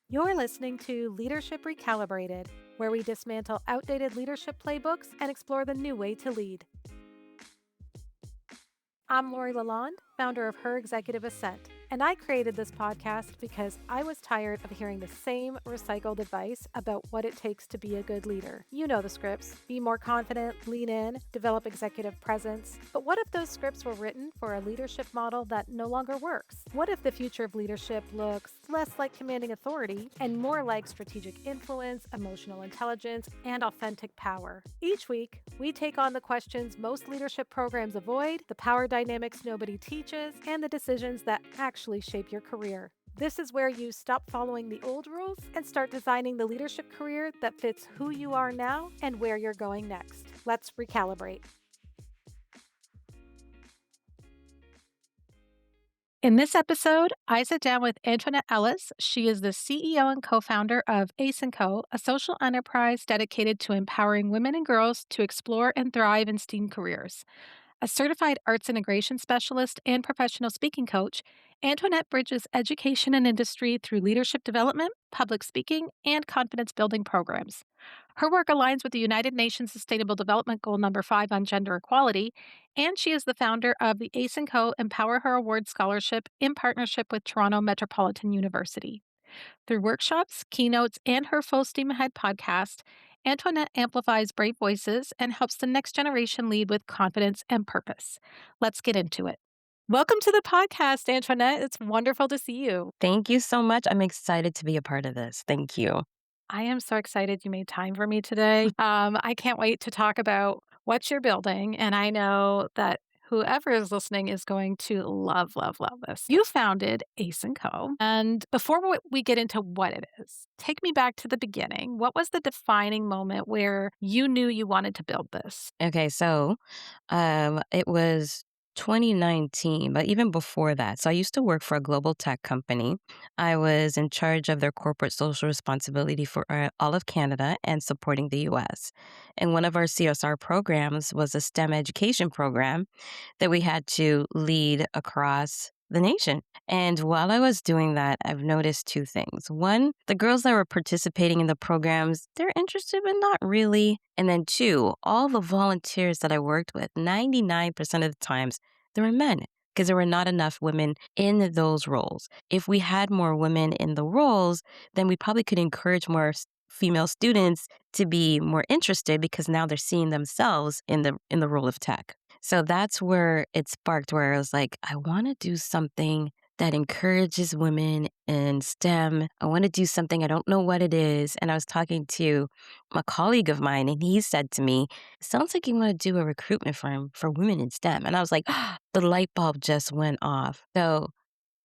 You're listening to Leadership Recalibrated, where we dismantle outdated leadership playbooks and explore the new way to lead. I'm Lori Lalonde, founder of Her Executive Ascent, and I created this podcast because I was tired of hearing the same recycled advice about what it takes to be a good leader. You know the scripts: be more confident, lean in, develop executive presence. But what if those scripts were written for a leadership model that no longer works? What if the future of leadership looks less like commanding authority and more like strategic influence, emotional intelligence, and authentic power? Each week, we take on the questions most leadership programs avoid, the power dynamics nobody teaches, and the decisions that actually shape your career. This is where you stop following the old rules and start designing the leadership career that fits who you are now and where you're going next. Let's recalibrate. In this episode, I sit down with Antoinette Ellis. She is the CEO and co-founder of Ace & Co., a social enterprise dedicated to empowering women and girls to explore and thrive in STEAM careers. A certified arts integration specialist and professional speaking coach, Antoinette bridges education and industry through leadership development, public speaking, and confidence building programs. Her work aligns with the United Nations Sustainable Development Goal number 5 on gender equality, and she is the founder of the Ace & Co. Empower Her Award Scholarship in partnership with Toronto Metropolitan University. Through workshops, keynotes, and her Full Steam Ahead podcast, Antoinette amplifies brave voices and helps the next generation lead with confidence and purpose. Let's get into it. Welcome to the podcast, Antoinette. It's wonderful to see you. Thank you so much. I'm excited to be a part of this. Thank you. I am so excited you made time for me today. I can't wait to talk about what you're building, and I know that whoever is listening is going to love this. You founded Ace & Co. And before we get into what it is, take me back to the beginning. What was the defining moment where you knew you wanted to build this? Okay, so it was 2019, but even before that. So I used to work for a global tech company. I was in charge of their corporate social responsibility for all of Canada and supporting the US. And one of our CSR programs was a STEM education program that we had to lead across the nation. And while I was doing that, I've noticed two things. One, the girls that were participating in the programs, they're interested, but not really. And then two, all the volunteers that I worked with, 99% of the times, they were men because there were not enough women in those roles. If we had more women in the roles, then we probably could encourage more female students to be more interested because now they're seeing themselves in the role of tech. So that's where it sparked, where I was like, I want to do something that encourages women in STEM. I want to do something, I don't know what it is. And I was talking to a colleague of mine, and he said to me, it sounds like you want to do a recruitment firm for women in STEM. And I was like, the light bulb just went off. So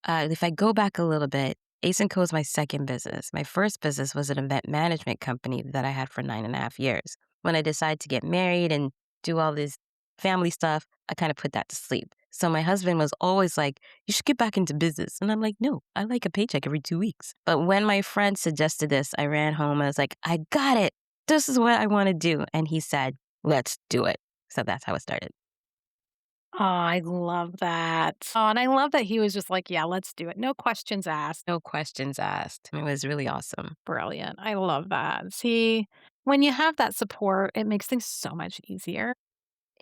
if I go back a little bit, Ace & Co. is my second business. My first business was an event management company that I had for 9.5 years. When I decided to get married and do all this family stuff, I kind of put that to sleep. So my husband was always like, you should get back into business. And I'm like, no, I like a paycheck every 2 weeks. But when my friend suggested this, I ran home and I was like, I got it. This is what I want to do. And he said, let's do it. So that's how it started. Oh, I love that. Oh, and I love that he was just like, yeah, let's do it. No questions asked. No questions asked. It was really awesome. Brilliant. I love that. See, when you have that support, it makes things so much easier.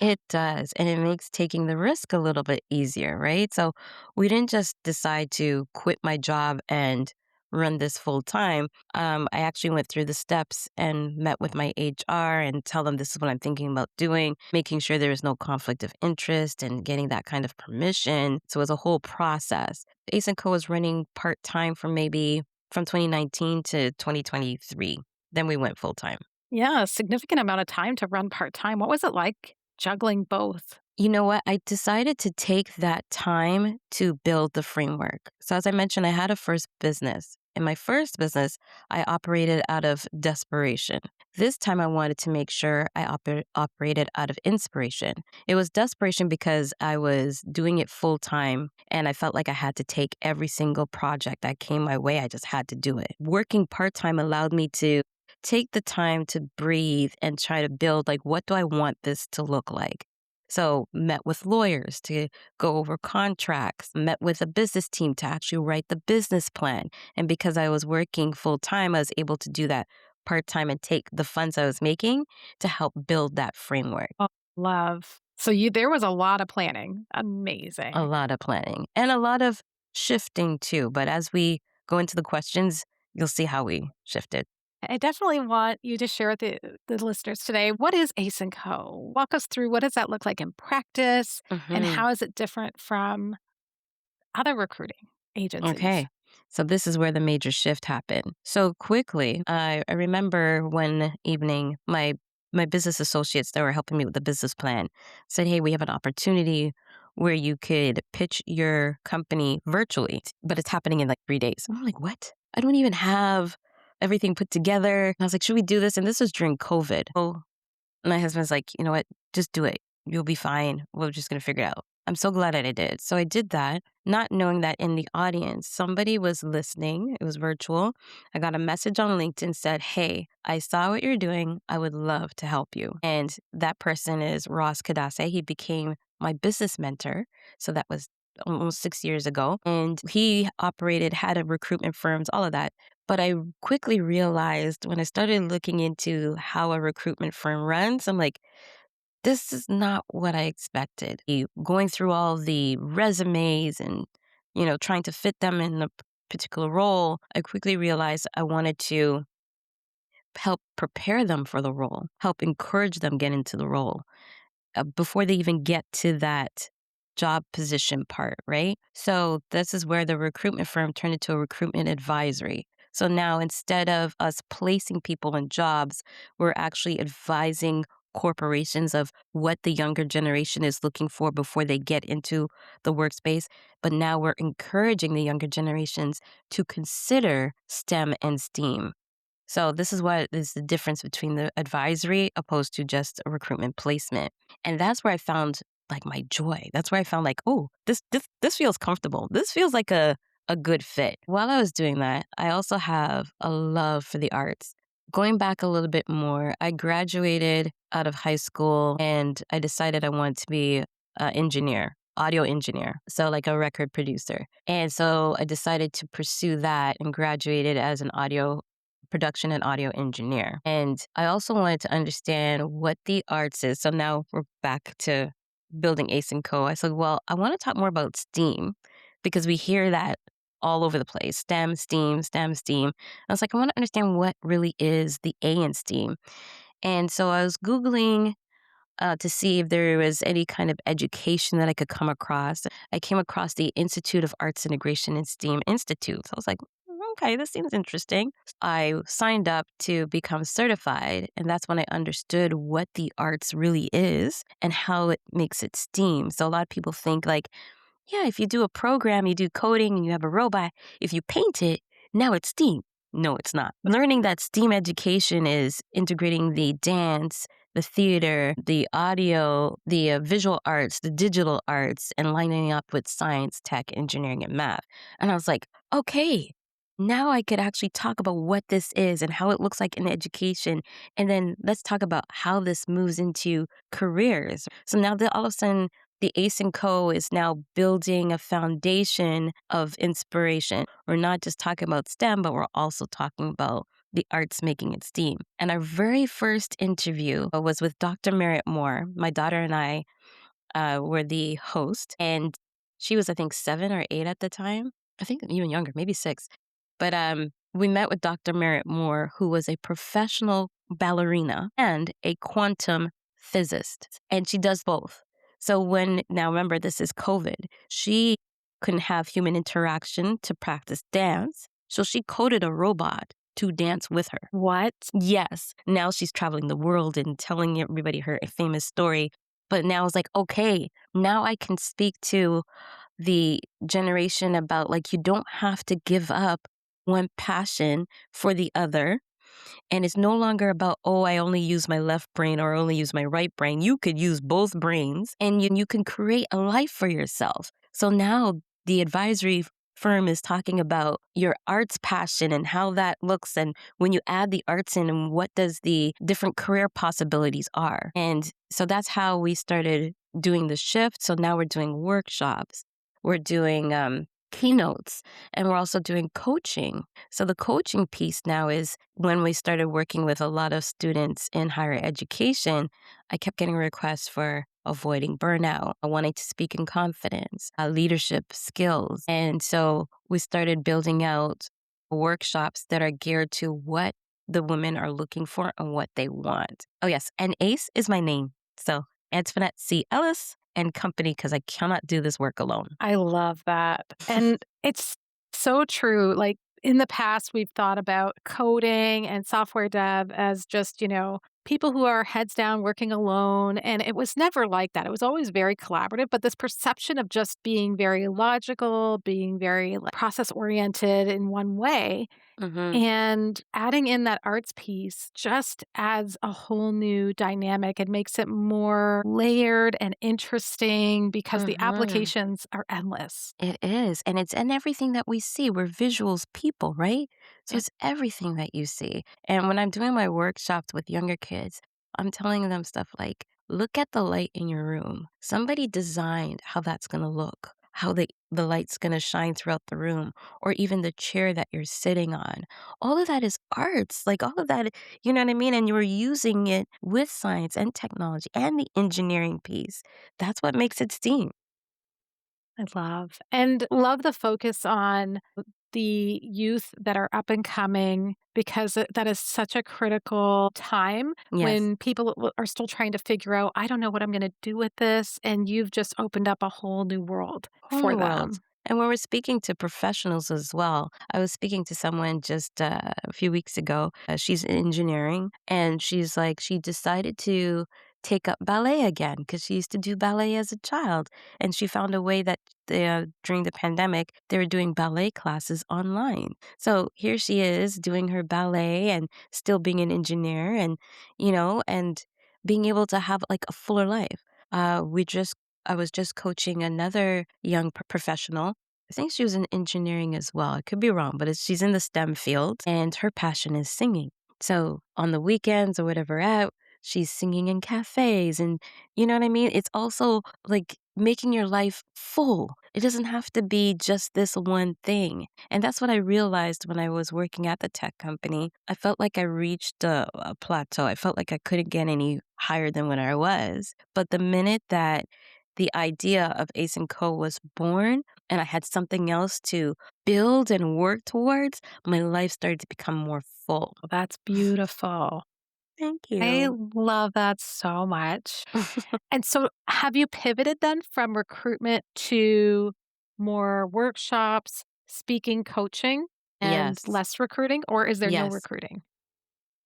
It does. And it makes taking the risk a little bit easier, right? So we didn't just decide to quit my job and run this full time. I actually went through the steps and met with my HR and tell them this is what I'm thinking about doing, making sure there is no conflict of interest and getting that kind of permission. So it was a whole process. Ace & Co. was running part-time from 2019 to 2023. Then we went full-time. Yeah, a significant amount of time to run part-time. What was it like juggling both? You know what? I decided to take that time to build the framework. So as I mentioned, I had a first business. In my first business, I operated out of desperation. This time I wanted to make sure I operated out of inspiration. It was desperation because I was doing it full time and I felt like I had to take every single project that came my way. I just had to do it. Working part-time allowed me to take the time to breathe and try to build, like, what do I want this to look like? So, met with lawyers to go over contracts, met with a business team to actually write the business plan. And because I was working full time, I was able to do that part time and take the funds I was making to help build that framework. Oh, love. So you there was a lot of planning. A Amazing. lot of planning and a lot of shifting too. But as we go into the questions, you'll see how we shifted. I definitely want you to share with the listeners today, what is Ace& and Co? Walk us through what does that look like in practice, and Hmm. how is it different from other recruiting agencies? Okay. So this is where the major shift happened. So quickly, I remember one evening, my business associates that were helping me with the business plan said, "Hey, we have an opportunity where you could pitch your company virtually, but it's happening in like 3 days." I'm like, "What? I don't even have everything put together." And I was like, "Should we do this?" And this was during COVID. Oh, my husband's like, "You know what? Just do it. You'll be fine. We're just gonna figure it out." I'm so glad that I did. So I did that, not knowing that in the audience, somebody was listening. It was virtual. I got a message on LinkedIn said, "Hey, I saw what you're doing. I would love to help you." And that person is Ross Kadase. He became my business mentor. So that was almost 6 years ago. And he had a recruitment firms, all of that. But I quickly realized when I started looking into how a recruitment firm runs, I'm like, this is not what I expected. Going through all the resumes and, trying to fit them in a particular role, I quickly realized I wanted to help prepare them for the role, help encourage them get into the role before they even get to that job position part, right? So this is where the recruitment firm turned into a recruitment advisory. So now instead of us placing people in jobs, we're actually advising corporations of what the younger generation is looking for before they get into the workspace. But now we're encouraging the younger generations to consider STEM and STEAM. So this is what is the difference between the advisory opposed to just a recruitment placement. And that's where I found like my joy. That's where I found like, oh, this feels comfortable. This feels like a good fit. While I was doing that, I also have a love for the arts. Going back a little bit more, I graduated out of high school and I decided I wanted to be an engineer, audio engineer, so like a record producer. And so I decided to pursue that and graduated as an audio production and audio engineer. And I also wanted to understand what the arts is. So now we're back to building Ace and Co. I said, well, I want to talk more about STEAM because we hear that all over the place. STEM, STEAM, STEM, STEAM. I was like, I want to understand what really is the A in STEAM. And so I was Googling to see if there was any kind of education that I could come across. I came across the Institute of Arts Integration and STEAM Institute. So I was like, okay, this seems interesting. I signed up to become certified, and that's when I understood what the arts really is and how it makes it STEAM. So a lot of people think like, yeah, if you do a program, you do coding and you have a robot, if you paint it, now it's STEAM. No, it's not. Learning that STEAM education is integrating the dance, the theater, the audio, the visual arts, the digital arts, and lining up with science, tech, engineering, and math. And I was like, okay, now I could actually talk about what this is and how it looks like in education. And then let's talk about how this moves into careers. So now that all of a sudden, the Ace and Co is now building a foundation of inspiration. We're not just talking about STEM, but we're also talking about the arts making it STEAM. And our very first interview was with Dr. Merritt Moore. My daughter and I were the host, and she was, I think, 7 or 8 at the time. I think even younger, maybe 6. But we met with Dr. Merritt Moore, who was a professional ballerina and a quantum physicist, and she does both. So now remember, this is COVID. She couldn't have human interaction to practice dance, so she coded a robot to dance with her. What? Yes. Now she's traveling the world and telling everybody her famous story. But now it's like, okay, now I can speak to the generation about like, you don't have to give up one passion for the other. And it's no longer about, oh, I only use my left brain or only use my right brain. You could use both brains and you can create a life for yourself. So now the advisory firm is talking about your arts passion and how that looks. And when you add the arts in and what does the different career possibilities are. And so that's how we started doing the shift. So now we're doing workshops, we're doing keynotes, and we're also doing coaching. So the coaching piece now is when we started working with a lot of students in higher education, I kept getting requests for avoiding burnout, wanting to speak in confidence, leadership skills. And so we started building out workshops that are geared to what the women are looking for and what they want. Oh, yes. And ACE is my name. So Antoinette C. Ellis and Company, because I cannot do this work alone. I love that. And it's so true. Like in the past, we've thought about coding and software dev as just, people who are heads down working alone. And it was never like that. It was always very collaborative, but this perception of just being very logical, being very like, process oriented in one way, Hmm. and adding in that arts piece just adds a whole new dynamic. It makes it more layered and interesting because the Hmm. applications are endless. It is. And it's in everything that we see. We're visuals people, right? So Yeah. it's everything that you see. And when I'm doing my workshops with younger kids, I'm telling them stuff like, look at the light in your room. Somebody designed how that's going to look, how the light's going to shine throughout the room, or even the chair that you're sitting on. All of that is arts. Like all of that, you know what I mean? And you're using it with science and technology and the engineering piece. That's what makes it STEAM. I love and love the focus on the youth that are up and coming because that is such a critical time Yes. when people are still trying to figure out, I don't know what I'm going to do with this. And you've just opened up a whole new world Whole for new world. them. And when we're speaking to professionals as well, I was speaking to someone just a few weeks ago. She's in engineering, and she's like, she decided to take up ballet again because she used to do ballet as a child. And she found a way that during the pandemic, they were doing ballet classes online. So here she is doing her ballet and still being an engineer and being able to have like a fuller life. We just I was just coaching another young professional. I think she was in engineering as well. I could be wrong, but she's in the STEM field and her passion is singing. So on the weekends or whatever out, she's singing in cafes and you know what I mean? It's also like making your life full. It doesn't have to be just this one thing. And that's what I realized when I was working at the tech company. I felt like I reached a plateau. I felt like I couldn't get any higher than what I was. But the minute that the idea of Ace& and Co was born and I had something else to build and work towards, my life started to become more full. Well, that's beautiful. Thank I you. love that so much. And so, have you pivoted then from recruitment to more workshops, speaking, coaching, and Yes. less recruiting, or is there no Yes. recruiting?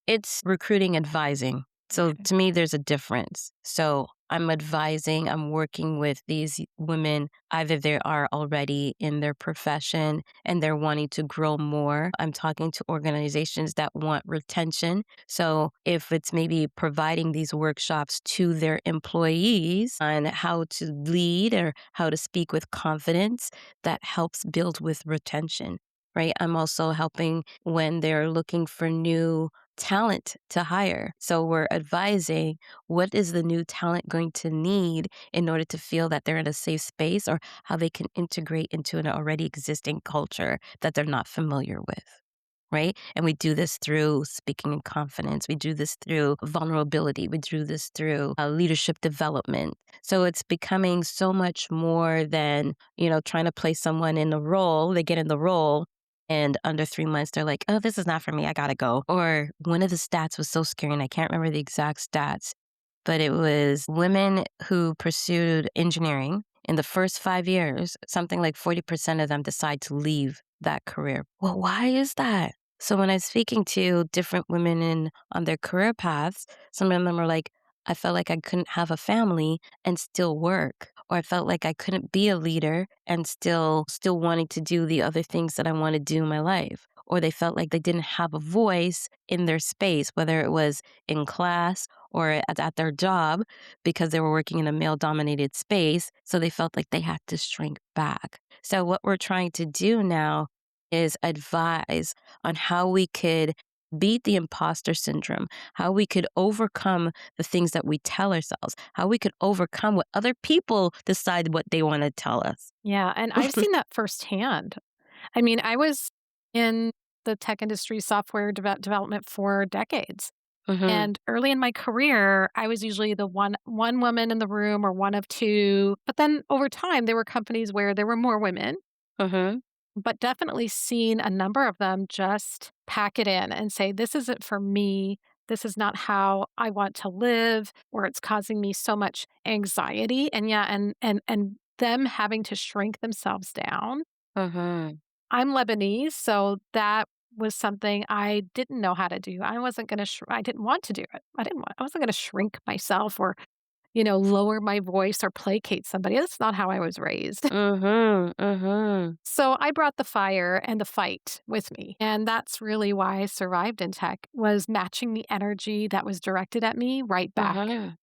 It's recruiting advising. So Okay. to me, there's a difference. So I'm advising, I'm working with these women. Either they are already in their profession and they're wanting to grow more. I'm talking to organizations that want retention. So if it's maybe providing these workshops to their employees on how to lead or how to speak with confidence, that helps build with retention. Right. I'm also helping when they're looking for new talent to hire. So we're advising what is the new talent going to need in order to feel that they're in a safe space or how they can integrate into an already existing culture that they're not familiar with. Right. And we do this through speaking in confidence. We do this through vulnerability. We do this through leadership development. So it's becoming so much more than, trying to place someone in the role. They get in the role and under 3 months, they're like, oh, this is not for me. I got to go. Or one of the stats was so scary, and I can't remember the exact stats, but it was women who pursued engineering in the first 5 years, something like 40% of them decide to leave that career. Well, why is that? So when I'm speaking to different women on their career paths, some of them are like, I felt like I couldn't have a family and still work, or I felt like I couldn't be a leader and still wanting to do the other things that I want to do in my life. Or they felt like they didn't have a voice in their space, whether it was in class or at their job because they were working in a male dominated space. So they felt like they had to shrink back. So what we're trying to do now is advise on how we could beat the imposter syndrome, how we could overcome the things that we tell ourselves, how we could overcome what other people decide what they want to tell us. Yeah, and I've seen that firsthand. I mean, I was in the tech industry, software development for decades. Mhm. And early in my career, I was usually the one woman in the room or one of two. But then over time, there were companies where there were more women, Mhm. but definitely seen a number of them just pack it in and say, "This isn't for me. This is not how I want to live," or it's causing me so much anxiety. And yeah, and them having to shrink themselves down. Mhm. I'm Lebanese, so that was something I didn't know how to do. I wasn't gonna I didn't want to do it. I wasn't gonna shrink myself or, lower my voice or placate somebody. That's not how I was raised. Mhm. Mhm. So I brought the fire and the fight with me, and that's really why I survived in tech, was matching the energy that was directed at me right back. Mhm.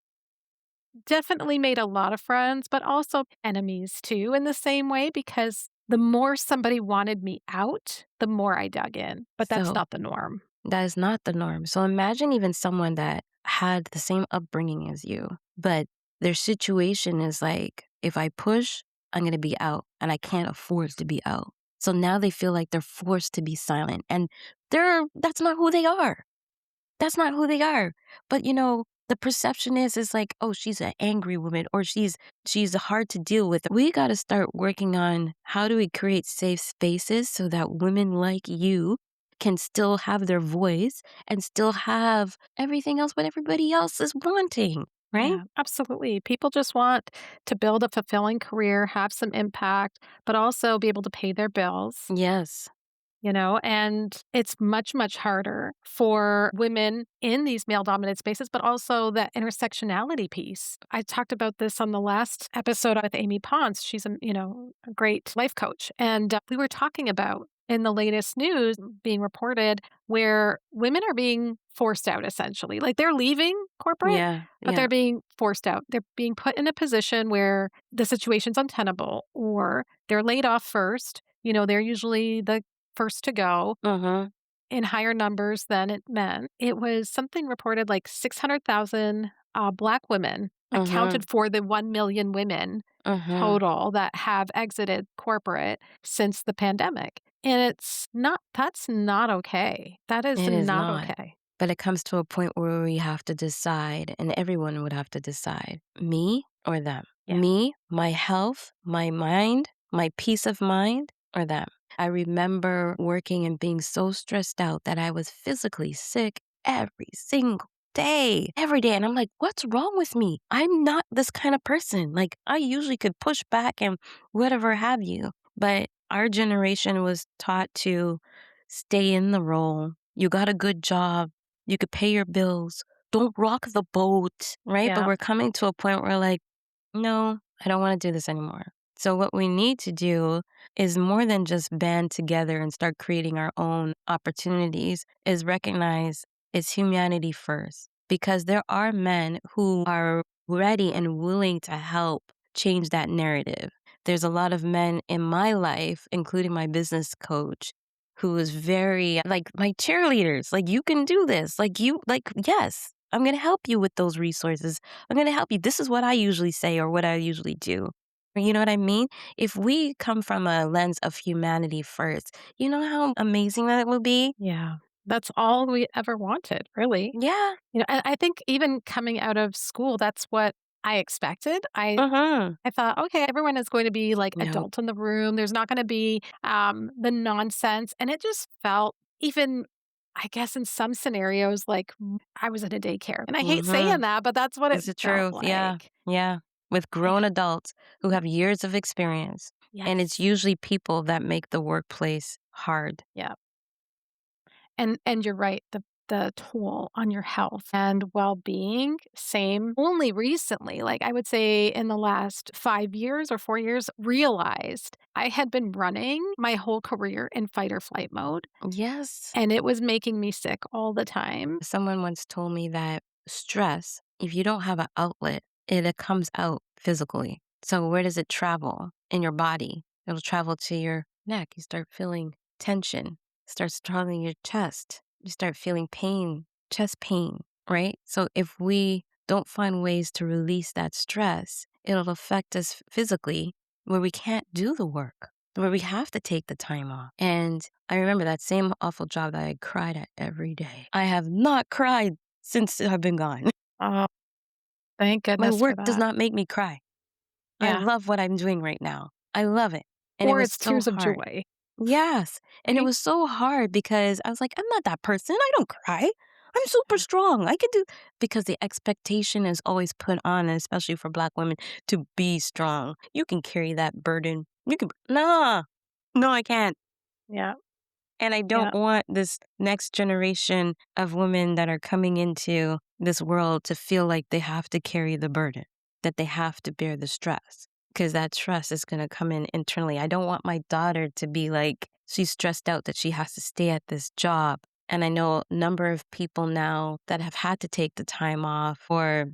Definitely made a lot of friends, but also enemies too in the same way because the more somebody wanted me out, the more I dug in, but that's So not the norm. that is not the norm. So imagine even someone that had the same upbringing as you, but their situation is like, if I push, I'm going to be out and I can't afford to be out. So now they feel like they're forced to be silent and that's not who they are. That's not who they are. But the perception is like, oh, she's an angry woman or she's hard to deal with. We got to start working on how do we create safe spaces so that women like you can still have their voice and still have everything else what everybody else is wanting, right? Yeah, absolutely. People just want to build a fulfilling career, have some impact, but also be able to pay their bills. Yes. And it's much, much harder for women in these male dominated spaces, but also that intersectionality piece. I talked about this on the last episode with Amy Pons. She's a great life coach. And we were talking about in the latest news being reported where women are being forced out essentially. Like they're leaving corporate, Yeah. but they're Yeah. being forced out. They're being put in a position where the situation's untenable or they're laid off first. They're usually the first to go Mhm. in higher numbers than it meant. It was something reported like 600,000 Black women Mhm. accounted for the 1 million women Mhm. total that have exited corporate since the pandemic. And that's not okay. That is It is not not. okay. But it comes to a point where we have to decide, and everyone would have to decide me or them. Yeah. Me, my health, my mind, my peace of mind, or them. I remember working and being so stressed out that I was physically sick every single day, every day. And I'm like, what's wrong with me? I'm not this kind of person. Like, I usually could push back and whatever have you. But our generation was taught to stay in the role. You got a good job. You could pay your bills. Don't rock the boat, right? But Yeah. we're coming to a point where, like, no, I don't want to do this anymore. So, what we need to do is more than just band together and start creating our own opportunities, is recognize it's humanity first. Because there are men who are ready and willing to help change that narrative. There's a lot of men in my life, including my business coach, who is very like my cheerleaders. Like, you can do this. Yes, I'm going to help you with those resources. I'm going to help you. This is what I usually say or what I usually do. You know what I mean? If we come from a lens of humanity first, you know how amazing that will be? Yeah. That's all we ever wanted, really. Yeah. And I think even coming out of school, that's what I expected. Mhm. I thought, okay, everyone is going to be like Nope. adult in the room. There's not going to be the nonsense. And it just felt, even, I guess, in some scenarios, like I was in a daycare. And I hate saying Mhm. that, but that's what it It's the felt truth. Yeah. like. Yeah. With Yeah. grown adults who have years of experience. And it's Yes. usually people that make the workplace hard. Yeah. And you're right. The toll on your health and well-being, same. Only recently, like I would say in the last 5 years or 4 years, realized I had been running my whole career in fight or flight mode, Yes. and it was making me sick all the time. Someone once told me that stress, if you don't have an outlet, it comes out physically. So where does it travel? In your body. It'll travel to your neck. You start feeling tension, starts traveling your chest. you start feeling pain, chest pain, right? So if we don't find ways to release that stress, it'll affect us physically where we can't do the work, where we have to take the time off. And I remember that same awful job that I cried at every day. I have not cried since I've been gone. Oh, thank My goodness for work does that. not make me cry. I Yeah. love what I'm doing right now. I love it. And it Or was it's so tears of hard. joy, Yes, and it right? was so hard because I was like, "I'm not that person, I don't cry. I'm super Yeah. strong, I could do." Because the expectation is always put on, and especially for Black women, to be strong. You can carry that burden. You can No, no, I can't. Yeah. And I don't Yeah. want this next generation of women that are coming into this world to feel like they have to carry the burden, that they have to bear the stress, because that stress is going to come in internally. I don't want my daughter to be like, she's stressed out that she has to stay at this job. And I know a number of people now that have had to take the time off or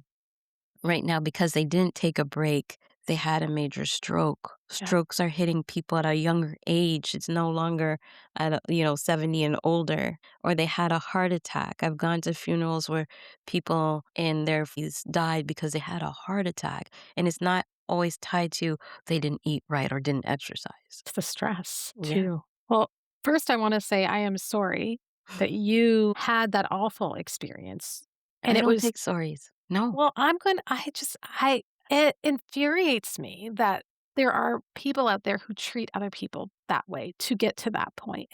right now because they didn't take a break, they had a major stroke. Yeah. Strokes are hitting people at a younger age. It's no longer at 70 and older, or they had a heart attack. I've gone to funerals where people in their 50s died because they had a heart attack, and it's not always tied to they didn't eat right or didn't exercise. It's the stress Yeah. too. Well, first I wanna say I am sorry that you had that awful experience, and I it don't was take sorries. No. well, I it infuriates me that there are people out there who treat other people that way to get to that point.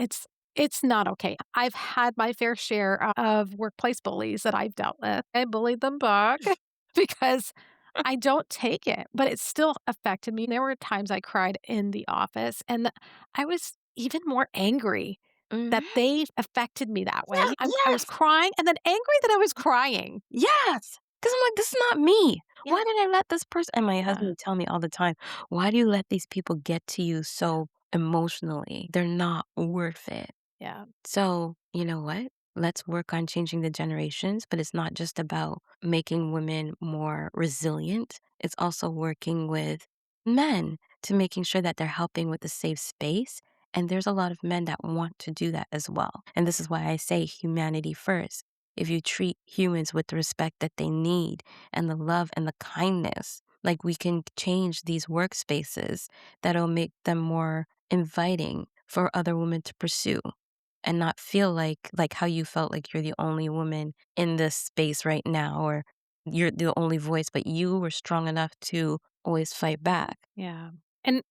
It's not okay. I've had my fair share of workplace bullies that I've dealt with. I bullied them back because I don't take it, but it still affected me. There were times I cried in the office, and I was even more angry that Mhm. they affected me that Yeah, way. I was yes. crying and then angry that I was crying. Yes, because 'cause I'm like, "This is not me. Yeah, Why did I let this person?" And my husband yeah, would tell me all the time, "Why do you let these people get to you so emotionally? They're not worth it." yeah, So, you know what? Let's work on changing the generations, but it's not just about making women more resilient. It's also working with men to making sure that they're helping with a safe space. And there's a lot of men that want to do that as well. And this is why I say humanity first. If you treat humans with the respect that they need and the love and the kindness, like we can change these workspaces that'll make them more inviting for other women to pursue and not feel like how you felt like you're the only woman in this space right now or you're the only voice, but you were strong enough to always fight back. yeah. And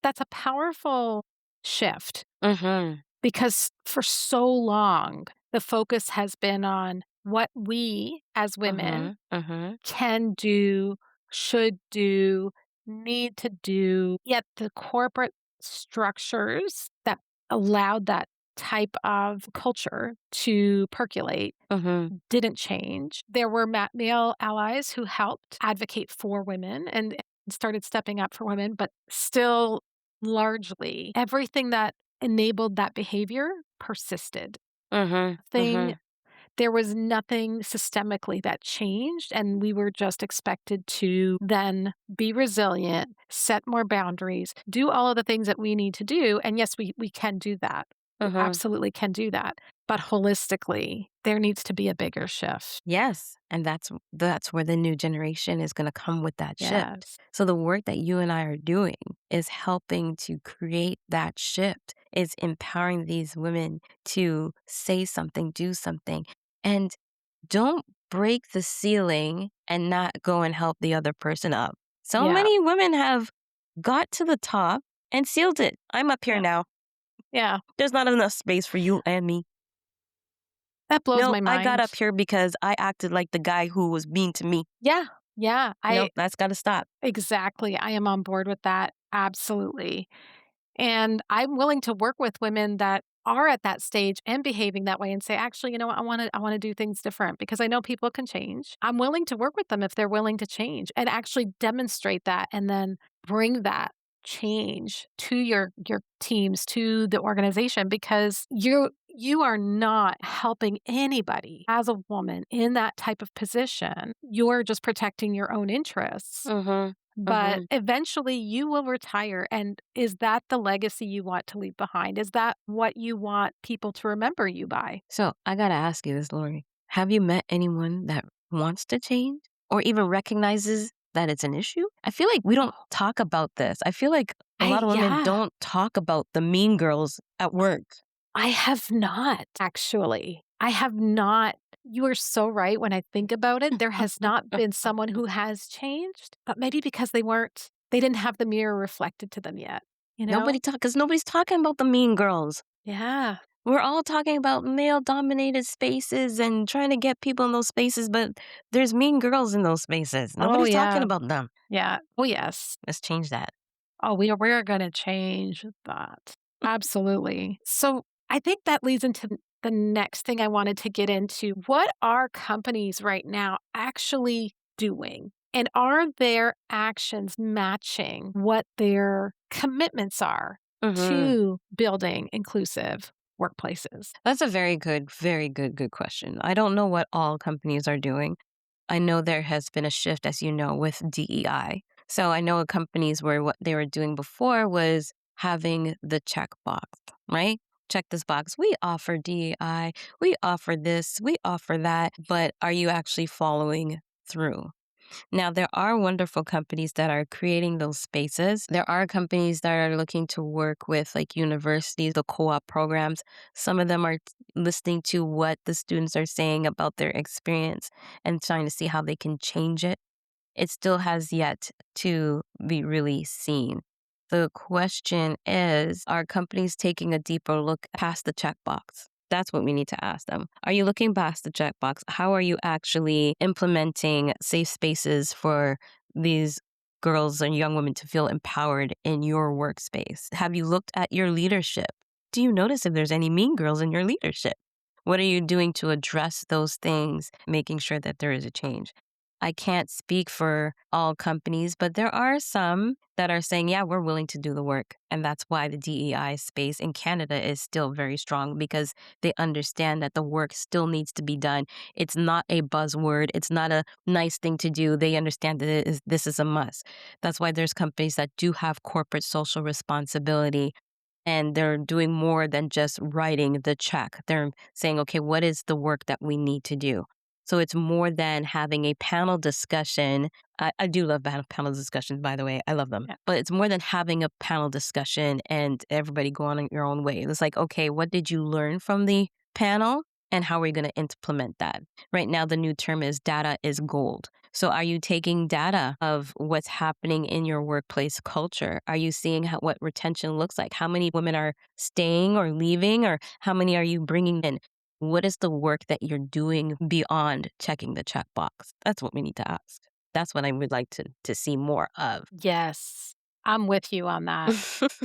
that's a powerful shift Mhm. because for so long, the focus has been on what we as women Mhm. Mhm. can do, should do, need to do. Yet the corporate structures that allowed that type of culture to percolate Mhm. didn't change. There were male allies who helped advocate for women and started stepping up for women, but still largely everything that enabled that behavior persisted. Mhm. Thing Mhm. There was nothing systemically that changed, and we were just expected to then be resilient, set more boundaries, do all of the things that we need to do, and yes, we can do that. We Mhm. absolutely can do that, but holistically, there needs to be a bigger shift. Yes, and that's where the new generation is gonna come with that shift. Yes. So the work that you and I are doing is helping to create that shift. Is empowering these women to say something, do something, and don't break the ceiling and not go and help the other person up. So Yeah, many women have got to the top and sealed it. I'm up here yeah, now. yeah. There's not enough space for you and me. That blows No, my I got mind. up here because I acted like the guy who was mean to me. Yeah, yeah, No, I that's gotta stop. exactly, I am on board with that, absolutely. And I'm willing to work with women that are at that stage and behaving that way and say, actually, you know what, I want to do things different because I know people can change. I'm willing to work with them if they're willing to change and actually demonstrate that and then bring that change to your teams, to the organization because you are not helping anybody as a woman in that type of position. You're just protecting your own interests. Mhm. but Mhm. eventually you will retire. And is that the legacy you want to leave behind? Is that what you want people to remember you by? So I gotta ask you this, Lori. Have you met anyone that wants to change or even recognizes that it's an issue? I feel like we don't Oh, talk about this. I feel like a lot of women yeah, don't talk about the mean girls at work. I have not actually. I have not. You are so right. When I think about it, there has not been someone who has changed, but maybe because they didn't have the mirror reflected to them yet, you know? Because nobody's talking about the mean girls. Yeah. We're all talking about male dominated spaces and trying to get people in those spaces, but there's mean girls in those spaces. Oh, Nobody's talking yeah. about them. Yeah. Oh, yes. Let's change that. Oh, we're gonna change that. Absolutely. So, I think that leads into the next thing I wanted to get into. What are companies right now actually doing? And are their actions matching what their commitments are Hmm. to building inclusive workplaces? That's a very good question. I don't know what all companies are doing. I know there has been a shift, as you know, with DEI. So I know companies where what they were doing before was having the check box, right? Check this box. We offer DEI. We offer this. We offer that. But are you actually following through? Now, there are wonderful companies that are creating those spaces. There are companies that are looking to work with like universities, the co op programs. Some of them are listening to what the students are saying about their experience and trying to see how they can change it. It still has yet to be really seen. The question is, are companies taking a deeper look past the checkbox? That's what we need to ask them. Are you looking past the checkbox? How are you actually implementing safe spaces for these girls and young women to feel empowered in your workspace? Have you looked at your leadership? Do you notice if there's any mean girls in your leadership? What are you doing to address those things, making sure that there is a change? I can't speak for all companies, but there are some that are saying, yeah, we're willing to do the work. And that's why the DEI space in Canada is still very strong because they understand that the work still needs to be done. It's not a buzzword, it's not a nice thing to do. They understand that this is a must. That's why there's companies that do have corporate social responsibility and they're doing more than just writing the check. They're saying, okay, what is the work that we need to do? So it's more than having a panel discussion. I do love panel discussions, by the way. I love them. Yeah. But it's more than having a panel discussion and everybody go on your own way. It's like, okay, what did you learn from the panel? And how are we going to implement that? Right now, the new term is data is gold. So, are you taking data of what's happening in your workplace culture? Are you seeing what retention looks like? How many women are staying or leaving, or how many are you bringing in? What is the work that you're doing beyond checking the checkbox? That's what we need to ask. That's what I would like to see more of. Yes. I'm with you on that.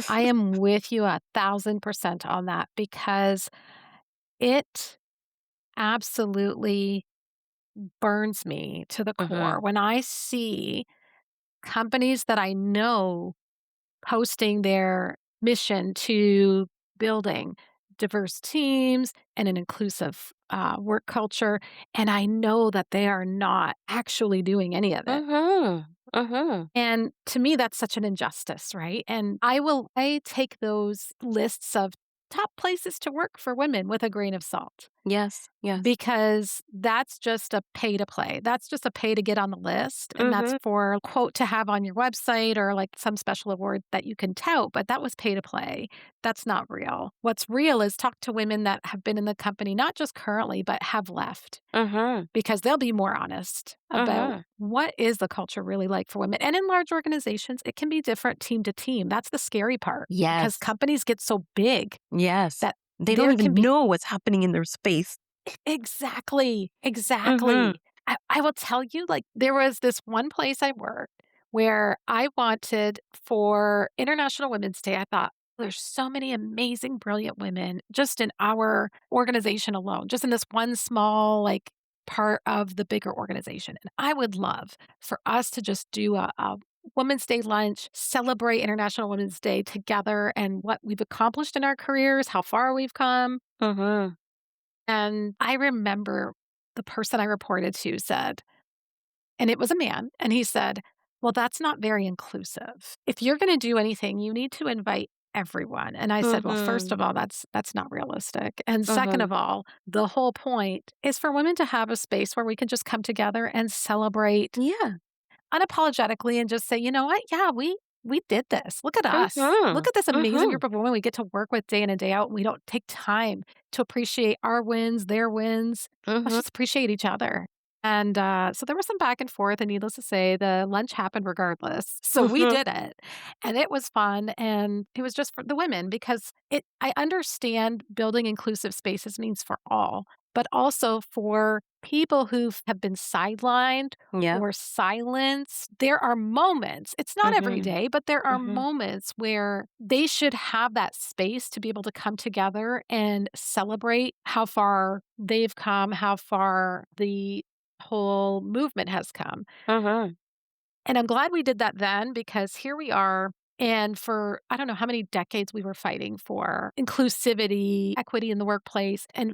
I am with you 1,000% on that because it absolutely burns me to the core Mhm. when I see companies that I know posting their mission to building diverse teams and an inclusive work culture. And I know that they are not actually doing any of it. Mhm. Mhm. And to me, that's such an injustice, right? And I take those lists of top places to work for women with a grain of salt Yes. Yes. because that's just a pay to play. That's just a pay to get on the list. And that's Mhm. for a quote to have on your website or like some special award that you can tout, but that was pay to play. That's not real. What's real is talk to women that have been in the company, not just currently, but have left Mhm. because they'll be more honest about Mhm. what is the culture really like for women. And in large organizations, it can be different team to team. That's the scary part because Yes. companies get so big Yes. that They don't there can even be know what's happening in their space. exactly, Mhm. exactly. I will tell you, like, there was this one place I worked where I wanted for International Women's Day, I thought, there's so many amazing, brilliant women just in our organization alone, just in this one small, like, part of the bigger organization. And I would love for us to just do a Women's Day lunch, celebrate International Women's Day together and what we've accomplished in our careers, how far we've come. Mhm. And I remember the person I reported to said, and it was a man, and he said, Well, that's not very inclusive. If you're gonna do anything, you need to invite everyone. And I said, "Well, first of Mhm. all, that's not realistic. And second Mhm. of all, the whole point is for women to have a space where we can just come together and celebrate Yeah. unapologetically and just say, "You know what? Yeah, we did this. Look at us. Look Mhm. at this amazing Mhm. group of women we get to work with day in and day out, and we don't take time to appreciate our wins, their wins. Let's Mhm. just appreciate each other." And, so there was some back and forth, and needless to say, the lunch happened regardless. So we Mhm. did it, and it was fun, and it was just for the women because I understand building inclusive spaces means for all, but also for people who have been sidelined Yep. or silence. There are moments, it's not every Mhm. day, but there are Mhm. moments where they should have that space to be able to come together and celebrate how far they've come, how far the whole movement has come. Mhm. And I'm glad we did that then because here we are. And for I don't know how many decades we were fighting for inclusivity, equity in the workplace, and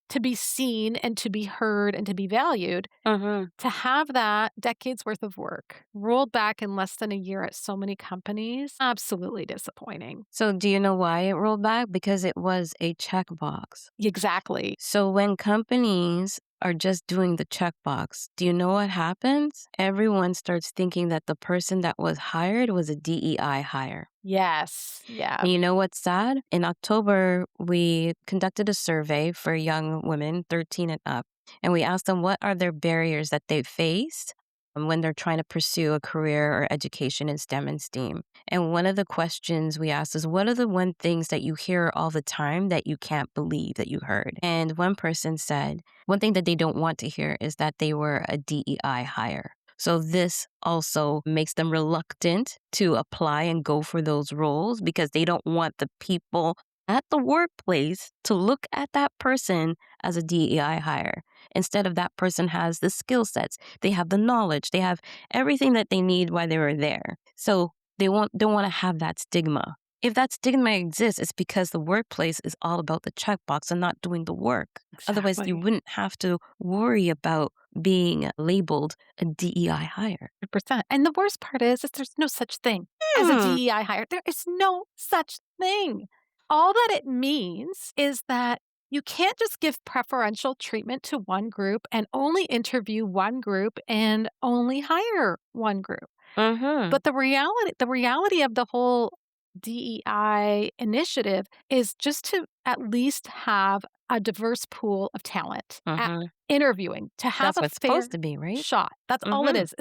to be seen and to be heard and to be valued. Mhm. To have that decades worth of work rolled back in less than a year at so many companies, absolutely disappointing. So do you know why it rolled back? Because it was a checkbox. Exactly. So when companies are just doing the checkbox, do you know what happens? Everyone starts thinking that the person that was hired was a DEI hire. Yes. Yeah. And you know what's sad? In October, we conducted a survey for young women, 13 and up, and we asked them what are their barriers that they faced when they're trying to pursue a career or education in STEM and STEAM. And one of the questions we asked is, what are the one things that you hear all the time that you can't believe that you heard? And one person said, one thing that they don't want to hear is that they were a DEI hire. So this also makes them reluctant to apply and go for those roles because they don't want the people at the workplace to look at that person as a DEI hire. Instead of that person has the skill sets, they have the knowledge, they have everything that they need while they were there. So they don't want to have that stigma. If that stigma exists, it's because the workplace is all about the checkbox and not doing the work. Otherwise, you Exactly. wouldn't have to worry about being labeled a DEI hire. 100%. And the worst part is there's no such thing as a Hmm. DEI hire. There is no such thing. All that it means is that you can't just give preferential treatment to one group and only interview one group and only hire one group. Mhm. But the reality of the whole DEI initiative is just to at least have a diverse pool of talent at Mhm. interviewing, to have That's a what it's supposed fair to be, right? shot. That's all it Mhm. is.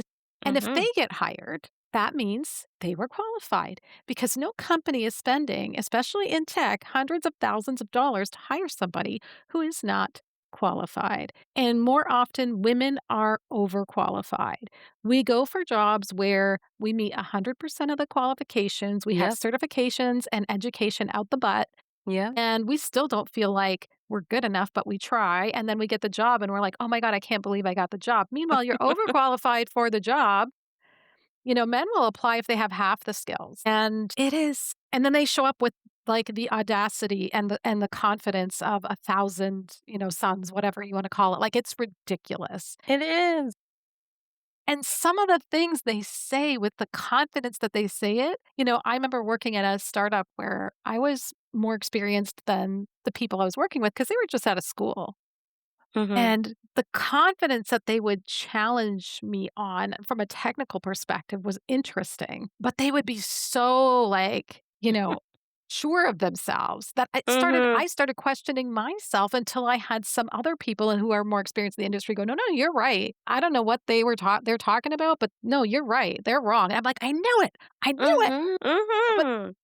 And if they Mhm. get hired, that means they were qualified because no company is spending, especially in tech, hundreds of thousands of dollars to hire somebody who is not qualified. And more often, women are overqualified. We go for jobs where we meet 100% of the qualifications, we have Yep. certifications and education out the butt, Yep. and we still don't feel like we're good enough, but we try. And then we get the job and we're like, oh my God, I can't believe I got the job. Meanwhile, you're overqualified for the job. Men will apply if they have half the skills. And then they show up with like the audacity and the confidence of 1,000, sons, whatever you want to call it. Like it's ridiculous. It is. And some of the things they say with the confidence that they say it, I remember working at a startup where I was more experienced than the people I was working with because they were just out of school. Mhm. And the confidence that they would challenge me on from a technical perspective was interesting, but they would be so like, sure of themselves that Mhm. I started questioning myself until I had some other people who are more experienced in the industry go, "No, no, you're right. I don't know what they're talking about, but no, you're right. They're wrong." And I'm like, "I knew it. I knew it." Mhm. But Mhm.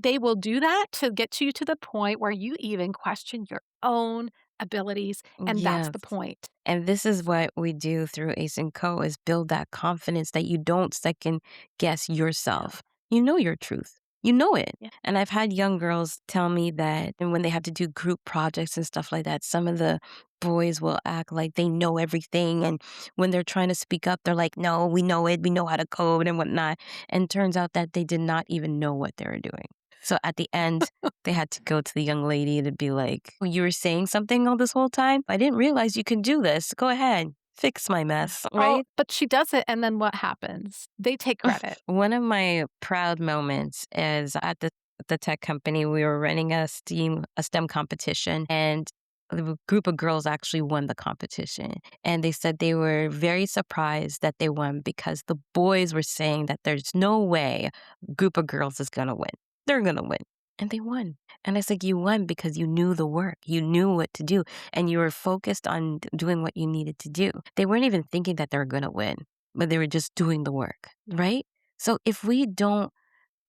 they will do that to get you to the point where you even question your own abilities, and that's Yes. the point. And this is what we do through Ace& and Co is build that confidence that you don't second guess Yeah. yourself. You know your truth. You know it. Yeah. And I've had young girls tell me that and when they have to do group projects and stuff like that, some of the boys will act like they know everything. And when they're trying to speak up, they're like, no, we know it. We know how to code and whatnot. And turns out that they did not even know what they were doing. So at the end, they had to go to the young lady to be like, "Oh, you were saying something all this whole time? I didn't realize you could do this. Go ahead." fix my mess, Oh, right? but she does it, and then what happens? They take credit. One of my proud moments is at the tech company, we were running a STEM competition, and a group of girls actually won the competition. And they said they were very surprised that they won because the boys were saying that there's no way a group of girls is gonna win. They're gonna win. And they won. And I said, you won because you knew the work. You knew what to do. And you were focused on doing what you needed to do. They weren't even thinking that they were gonna win, but they were just doing the work, right? So if we don't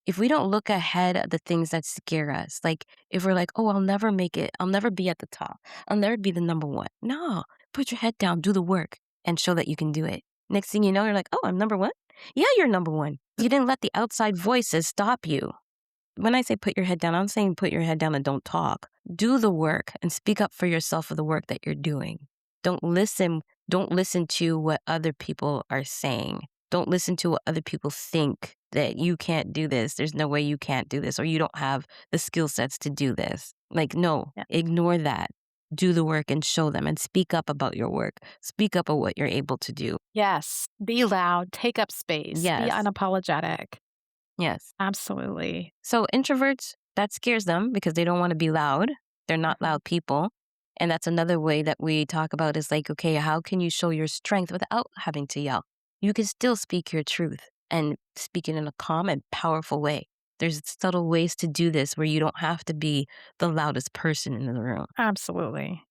look ahead at the things that scare us, like if we're like, oh, I'll never make it, I'll never be at the top, I'll never be the number one. No, put your head down, do the work, and show that you can do it. Next thing you know, you're like, oh, I'm number one? Yeah, you're number one. You didn't let the outside voices stop you. When I say put your head down, I'm saying put your head down and don't talk. Do the work and speak up for yourself for the work that you're doing. Don't listen, don't listen to what other people are saying. Don't listen to what other people think that you can't do this. There's no way you can't do this or you don't have the skill sets to do this. Like, no, Yeah. ignore that. Do the work and show them and speak up about your work. Speak up about what you're able to do. Yes. Be loud, take up space, be Yes. unapologetic. Yes. Absolutely. So introverts, that scares them because they don't want to be loud. They're not Mhm. loud people. And that's another way that we talk about is like, okay, how can you show your strength without having to yell? You can still speak your truth and speak it in a calm and powerful way. There's subtle ways to do this where you don't have to be the loudest person in the room. Absolutely.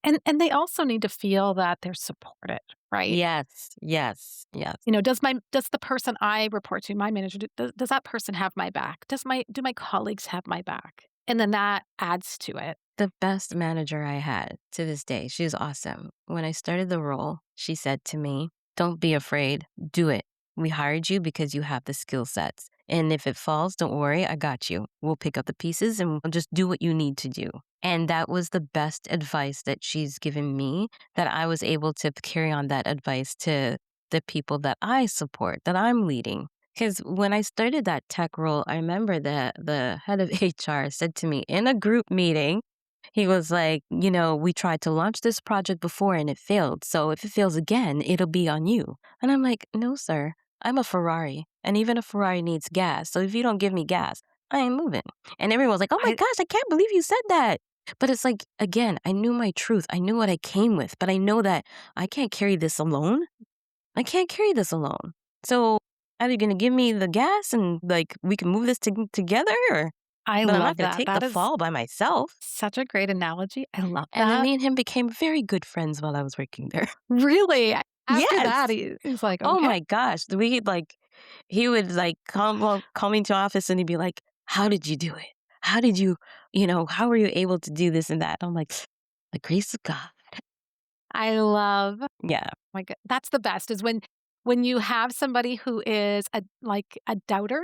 And they also need to feel that they're supported, right? Yes, yes, yes. Does the person I report to, my manager, does that person have my back? Do my colleagues have my back? And then that adds to it. The best manager I had to this day, she was awesome. When I started the role, she said to me, don't be afraid, do it. We hired you because you have the skill sets. And if it falls, don't worry, I got you. We'll pick up the pieces and we'll just do what you need to do. And that was the best advice that she's given me, that I was able to carry on that advice to the people that I support, that I'm leading. Because when I started that tech role, I remember that the head of HR said to me in a group meeting, he was like, we tried to launch this project before and it failed. So if it fails again, it'll be on you. And I'm like, no, sir, I'm a Ferrari. And even a Ferrari needs gas. So if you don't give me gas, I ain't moving. And everyone was like, oh my I gosh, I can't believe you said that. But it's like, again, I knew my truth. I knew what I came with, but I know that I can't carry this alone. I can't carry this alone. So either you're going to give me the gas and like we can move this together or, I but I'm not love going to that. take the That is fall by myself. such a great analogy. I love And then that. me and him became very good friends while I was working there. Really? After that, Yes. he's like, Oh "Okay." my gosh. He would like call me to office and he'd be like, how did you do it? How did you, how were you able to do this and that? I'm like, the grace of God. I love Yeah. my god, that's the best is when you have somebody who is a doubter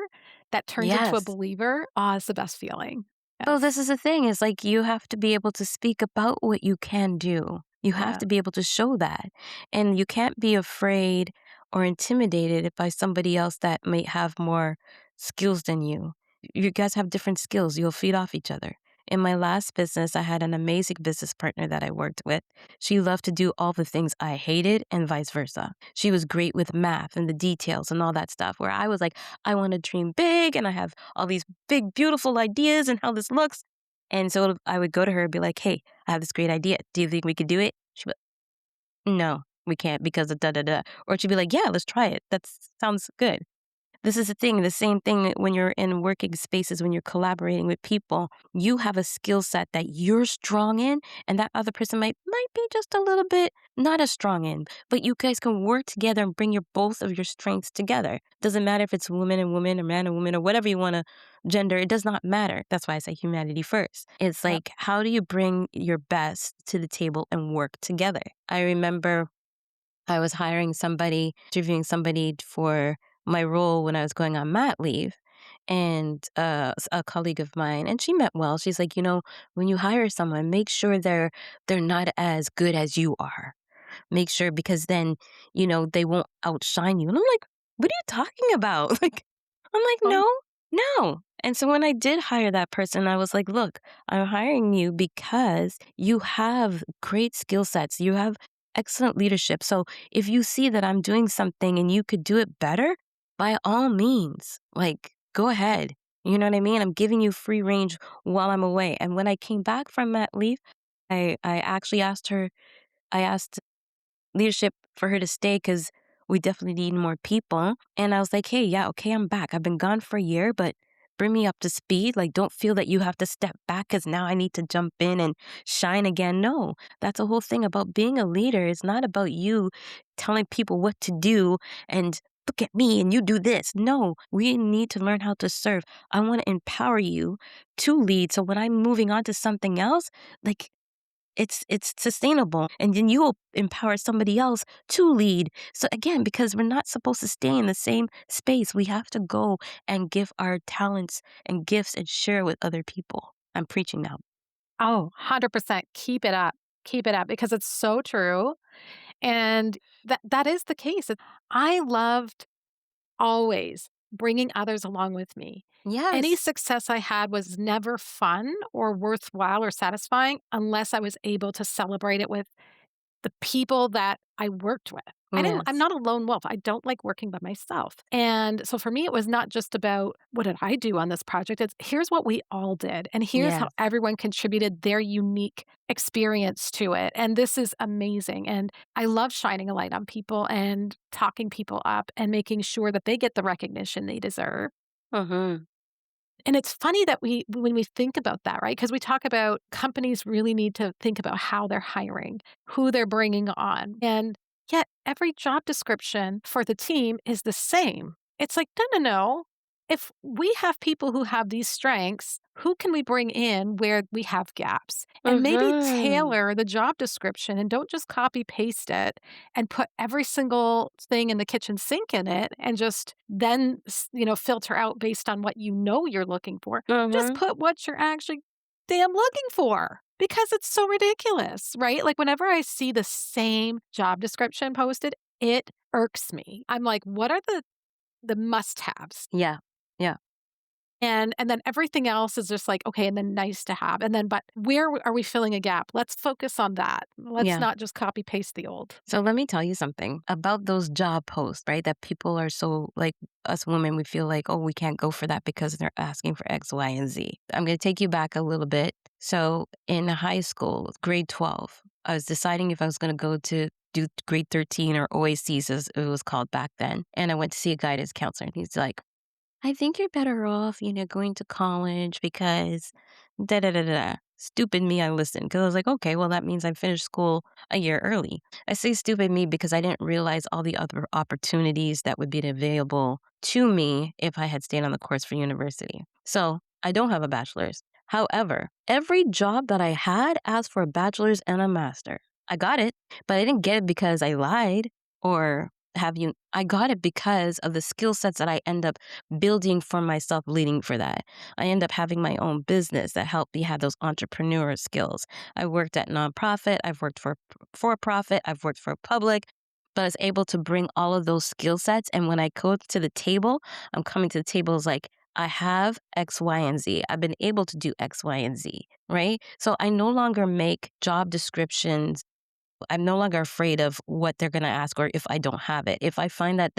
that turns into a Yes. believer. Ah, it's the best feeling. So this Yes. is the thing is like you have to be able to speak about what you can do. You have Yeah. to be able to show that. And you can't be afraid or intimidated by somebody else that may have more skills than you. You guys have different skills. You'll feed off each other. In my last business, I had an amazing business partner that I worked with. She loved to do all the things I hated and vice versa. She was great with math and the details and all that stuff, where I was like, I want to dream big and I have all these big, beautiful ideas and how this looks. And so I would go to her and be like, hey, I have this great idea. Do you think we could do it? She'd be like, no, we can't because of da da da. Or she'd be like, yeah, let's try it. That sounds good. This is the thing, the same thing when you're in working spaces, when you're collaborating with people, you have a skill set that you're strong in, and that other person might be just a little bit not as strong in, but you guys can work together and bring your both of your strengths together. Doesn't matter if it's woman and woman or man and woman or whatever you want to gender, it does not matter. That's why I say humanity first. It's Yep. like, how do you bring your best to the table and work together? I remember I was interviewing somebody for my role when I was going on mat leave, and a colleague of mine, and she meant well. She's like, when you hire someone, make sure they're not as good as you are. Make sure because then they won't outshine you. And I'm like, what are you talking about? Like, I'm like, Oh, no, no. And so when I did hire that person, I was like, look, I'm hiring you because you have great skill sets. You have excellent leadership. So if you see that I'm doing something and you could do it better, by all means, like, go ahead. You know what I mean? I'm giving you free range while I'm away. And when I came back from that leave, I actually I asked leadership for her to stay because we definitely need more people. And I was like, hey, yeah, okay, I'm back. I've been gone for a year, but bring me up to speed. Like, don't feel that you have to step back because now I need to jump in and shine again. No, that's the whole thing about being a leader. It's not about you telling people what to do and look at me and you do this. No, we need to learn how to serve. I want to empower you to lead. So when I'm moving on to something else, like, it's sustainable, and then you will empower somebody else to lead. So again, because we're not supposed to stay in the same space, we have to go and give our talents and gifts and share with other people. I'm preaching now. Oh, 100%. Keep it up. Keep it up because it's so true. And that is the case. I loved always bringing others along with me. Any Yes. success I had was never fun or worthwhile or satisfying unless I was able to celebrate it with the people that I worked with. I'm Yes. not a lone wolf. I don't like working by myself. And so for me, it was not just about what did I do on this project? It's here's what we all did. And here's how Yes. everyone contributed their unique experience to it. And this is amazing. And I love shining a light on people and talking people up and making sure that they get the recognition they deserve. Mm-hmm. And it's funny that when we think about that, right? Because we talk about companies really need to think about how they're hiring, who they're bringing on. And yet every job description for the team is the same. It's like, no, no, no. If we have people who have these strengths, who can we bring in where we have gaps? And maybe Mm-hmm. tailor the job description and don't just copy paste it and put every single thing in the kitchen sink in it and just then, filter out based on what you know you're looking for. Just Mm-hmm. put what you're actually damn looking for because it's so ridiculous, right? Like whenever I see the same job description posted, it irks me. I'm like, what are the must-haves? Yeah. Yeah. And then everything else is just like, okay, and then nice to have. And then but where are we filling a gap? Let's focus on that. Let's Yeah. not just copy paste the old. So let me tell you something about those job posts, right? That people are so like us women, we feel like, oh, we can't go for that because they're asking for X, Y, and Z. I'm going to take you back a little bit. So in high school, grade 12, I was deciding if I was going to go to do grade 13 or OACs as it was called back then. And I went to see a guidance counselor and he's like, I think you're better off, going to college because da da da da. Stupid me, I listened because I was like, okay, well, that means I finished school a year early. I say stupid me because I didn't realize all the other opportunities that would be available to me if I had stayed on the course for university. So I don't have a bachelor's. However, every job that I had asked for a bachelor's and a master. I got it, but I didn't get it because I lied or I got it because of the skill sets that I end up building for myself leading for that. I end up having my own business that helped me have those entrepreneur skills. I worked at nonprofit, I've worked for profit, I've worked for public, but I was able to bring all of those skill sets. And when I go to the table, I'm coming to the table as like, I have X, Y, and Z. I've been able to do X, Y, and Z, right? So I no longer make job descriptions. I'm no longer afraid of what they're going to ask or if I don't have it. If I find that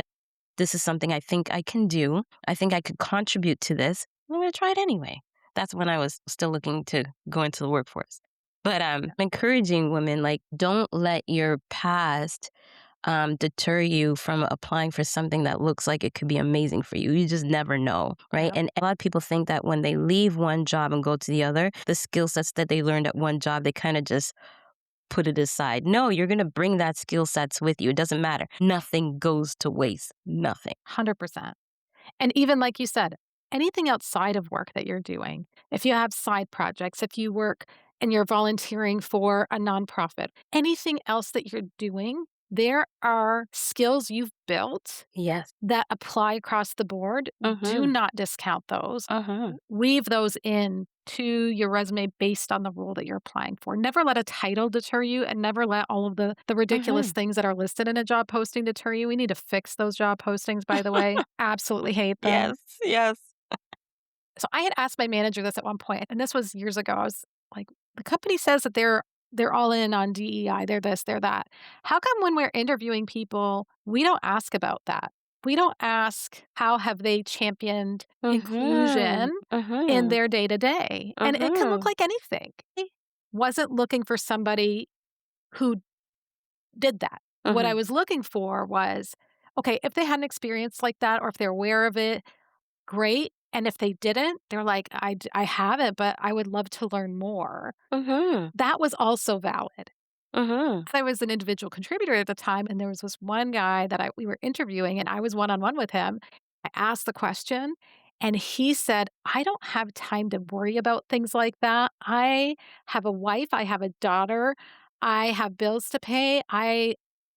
this is something I think I can do, I think I could contribute to this, I'm going to try it anyway. That's when I was still looking to go into the workforce. But encouraging women, like, don't let your past deter you from applying for something that looks like it could be amazing for you. You just never know, right? Yeah. And a lot of people think that when they leave one job and go to the other, the skill sets that they learned at one job, they kind of just put it aside. No, you're going to bring that skill sets with you. It doesn't matter. Nothing goes to waste. Nothing. 100%. And even like you said, anything outside of work that you're doing, if you have side projects, if you work and you're volunteering for a nonprofit, anything else that you're doing, there are skills you've built Yes. that apply across the board. Do Mhm. not discount those. Mhm. Weave those in to your resume based on the role that you're applying for. Never let a title deter you and never let all of the ridiculous Mhm. things that are listed in a job posting deter you. We need to fix those job postings, by the way. Absolutely hate them. Yes. Yes. So I had asked my manager this at one point, and this was years ago. I was like, the company says that they're they're all in on DEI, they're this, they're that. How come when we're interviewing people, we don't ask about that? We don't ask how have they championed inclusion Mhm. in Mhm. their day to day? And it can look Mhm. like anything. I wasn't looking for somebody who did that. What I Mhm. was looking for was, okay, if they had an experience like that or if they're aware of it, great. And if they didn't, they're like, I haven't, but I would love to learn more. Mhm. That was also valid. Mhm. I was an individual contributor at the time, and there was this one guy that we were interviewing, and I was one on one with him. I asked the question, and he said, I don't have time to worry about things like that. I have a wife, I have a daughter, I have bills to pay. I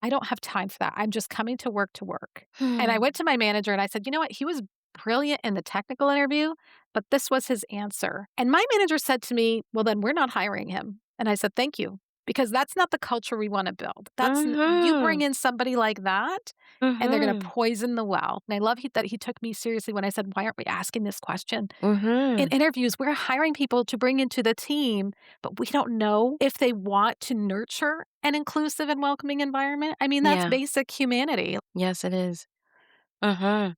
don't have time for that. I'm just coming to work to work. And I went Hmm. to my manager and I said, you know what? He was brilliant in the technical interview, but this was his answer. And my manager said to me, well, then we're not hiring him. And I said, thank you, because that's not the culture we want to build. You bring Mhm. in somebody like that and they're going to Mhm. poison the well. And I love that he took me seriously when I said, why aren't we asking this question? In Mhm. interviews, we're hiring people to bring into the team, but we don't know if they want to nurture an inclusive and welcoming environment. I mean, that's Yeah. basic humanity. Yes, it is. Mhm.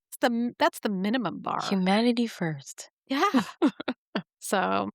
That's the minimum bar. Humanity first. Yeah. So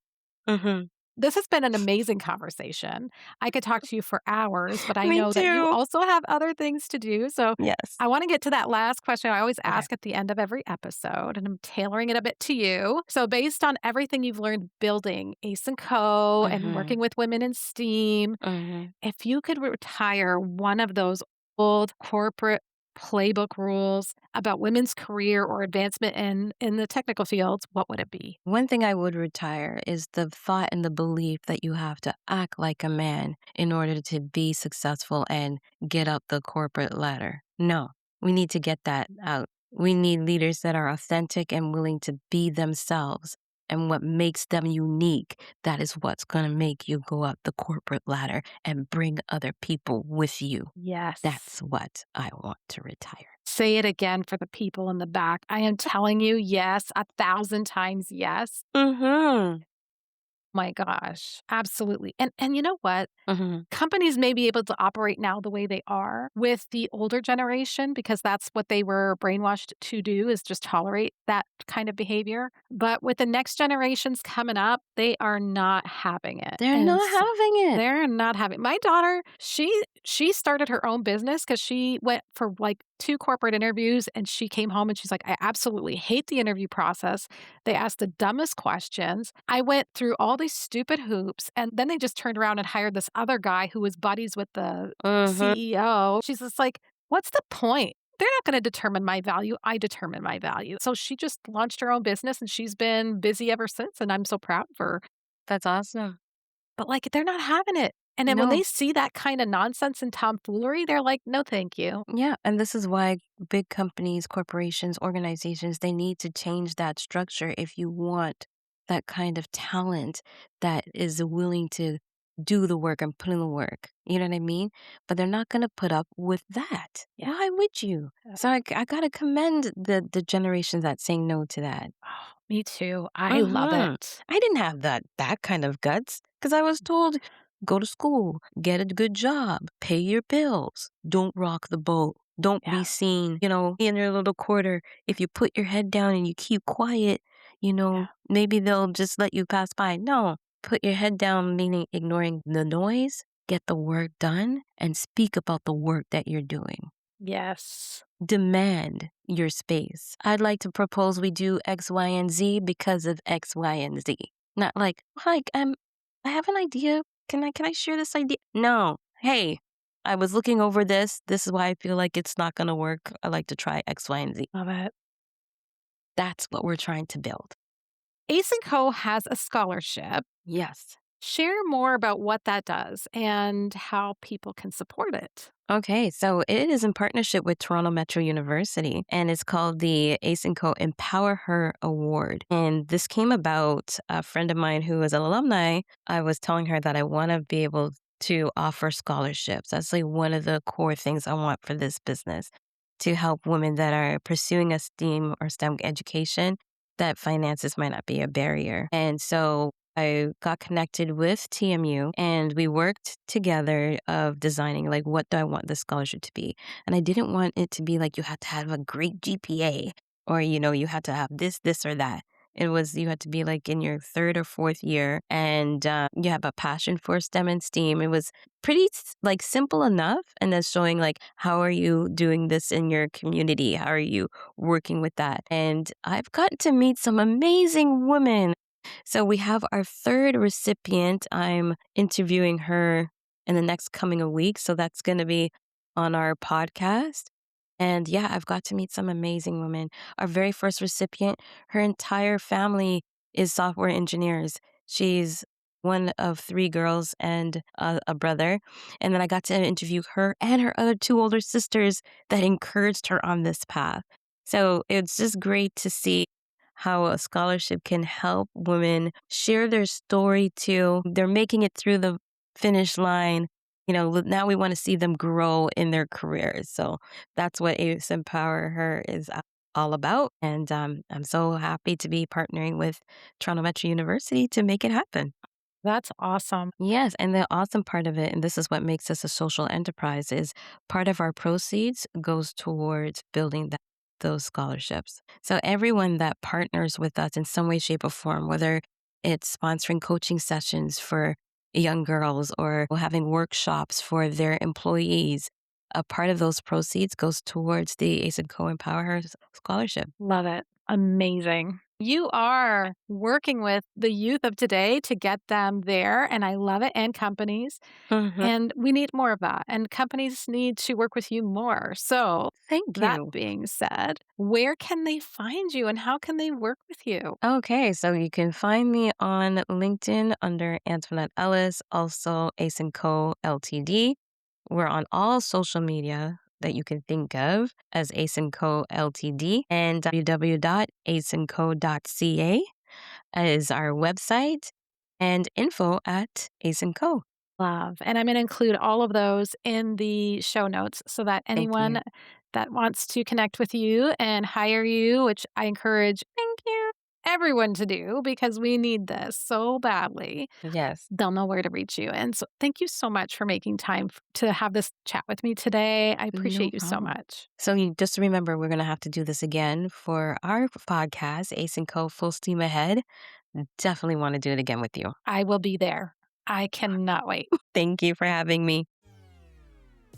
Mhm. this has been an amazing conversation. I could talk to you for hours, but I Me know that you too. also have other things to do. So Yes. I want to get to that last question I always Okay. ask at the end of every episode, and I'm tailoring it a bit to you. So, based on everything you've learned building Ace and Co. and working Mhm. with women in STEAM, Mhm. if you could retire one of those old corporate playbook rules about women's career or advancement in the technical fields, what would it be? One thing I would retire is the thought and the belief that you have to act like a man in order to be successful and get up the corporate ladder. No, we need to get that out. We need leaders that are authentic and willing to be themselves. And what makes them unique, that is what's going to make you go up the corporate ladder and bring other people with you. Yes. That's what I want to retire. Say it again for the people in the back. I am telling you, yes, 1,000 times yes. Mhm. My gosh, absolutely. And you know what? Mhm. Companies may be able to operate now the way they are with the older generation because that's what they were brainwashed to do is just tolerate that kind of behavior. But with the next generations coming up, they are not having it. They're And not so having it. they're not having my daughter, she started her own business because she went for like two corporate interviews and she came home and she's like, I absolutely hate the interview process. They asked the dumbest questions. I went through all these stupid hoops and then they just turned around and hired this other guy who was buddies with the Mhm. CEO. She's just like, what's the point? They're not going to determine my value. I determine my value. So she just launched her own business and she's been busy ever since. And I'm so proud of her. That's awesome. But, like, they're not having it. And then when they No. see that kinda nonsense and tomfoolery, they're like, "No, thank you." Yeah, and this is why big companies, corporations, organizations, they need to change that structure if you want that kind of talent that is willing to do the work and put in the work. You know what I mean? But they're not going to put up with that. Yeah. Why would you? Yeah. So I got to commend the generations that saying no to that. Oh, me too. I love Mhm. it. I didn't have that kind of guts because I was told, "Go to school, get a good job, pay your bills, don't rock the boat, don't Yeah, be seen, in your little quarter. If you put your head down and you keep quiet, yeah. maybe they'll just let you pass by." No, put your head down, meaning ignoring the noise, get the work done, and speak about the work that you're doing. Yes. Demand your space. I'd like to propose we do X, Y, and Z because of X, Y, and Z. Not like, hi, I have an idea. Can I share this idea? No. Hey, I was looking over this. This is why I feel like it's not gonna work. I like to try X, Y, and Z. Love it. That's what we're trying to build. Ace& Co. has a scholarship. Yes. Share more about what that does and how people can support it. Okay, so it is in partnership with Toronto Metro University, and it's called the Ace & Co. Empower Her Award. And this came about a friend of mine who is an alumni. I was telling her that I want to be able to offer scholarships. That's like one of the core things I want for this business, to help women that are pursuing a STEAM or STEM education that finances might not be a barrier. And so I got connected with TMU and we worked together of designing like what do I want this scholarship to be. And I didn't want it to be like you had to have a great GPA or you had to have this or that. It was you had to be like in your third or fourth year and you have a passion for STEM and STEAM. It was pretty like simple enough and then showing like how are you doing this in your community? How are you working with that? And I've gotten to meet some amazing women, so we have our third recipient. I'm interviewing her in the next coming a week. So that's going to be on our podcast. And yeah, I've got to meet some amazing women. Our very first recipient, her entire family is software engineers. She's one of three girls and a brother. And then I got to interview her and her other two older sisters that encouraged her on this path. So it's just great to see how a scholarship can help women share their story too. They're making it through the finish line. Now we want to see them grow in their careers. So that's what Ace Empower Her is all about. And I'm so happy to be partnering with Toronto Metro University to make it happen. That's awesome. Yes, and the awesome part of it, and this is what makes us a social enterprise, is part of our proceeds goes towards building those scholarships. So everyone that partners with us in some way, shape, or form, whether it's sponsoring coaching sessions for young girls or having workshops for their employees, a part of those proceeds goes towards the ACE and Co Empower Her Scholarship. Love it. Amazing. You are working with the youth of today to get them there, and I love it, and companies. Mhm. And we need more of that, and companies need to work with you more. So, Thank that you. being said, where can they find you and how can they work with you? Okay, so you can find me on LinkedIn under Antoinette Ellis, also Ace& Co. Ltd. We're on all social media that you can think of as Ace& Co. Ltd. and www.aceandco.ca is our website and info at Ace& Co. Love. And I'm going to include all of those in the show notes so that Thank anyone you. that wants to connect with you and hire you, which I encourage thank you everyone to do because we need this so badly, Yes, they'll know where to reach you. And so thank you so much for making time to have this chat with me today. I no appreciate you so problem. much. So you just remember, we're going to have to do this again for our podcast, Ace& Co. Full Steam Ahead. Definitely want to do it again with you. I will be there. I cannot wait. Thank you for having me.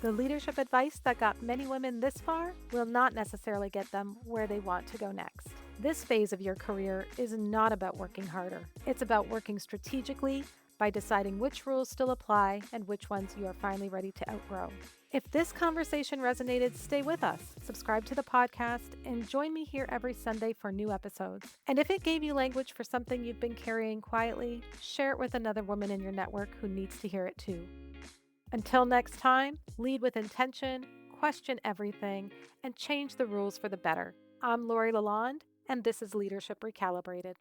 The leadership advice that got many women this far will not necessarily get them where they want to go next. This phase of your career is not about working harder. It's about working strategically by deciding which rules still apply and which ones you are finally ready to outgrow. If this conversation resonated, stay with us, subscribe to the podcast, and join me here every Sunday for new episodes. And if it gave you language for something you've been carrying quietly, share it with another woman in your network who needs to hear it too. Until next time, lead with intention, question everything, and change the rules for the better. I'm Lori Lalonde, and this is Leadership Recalibrated.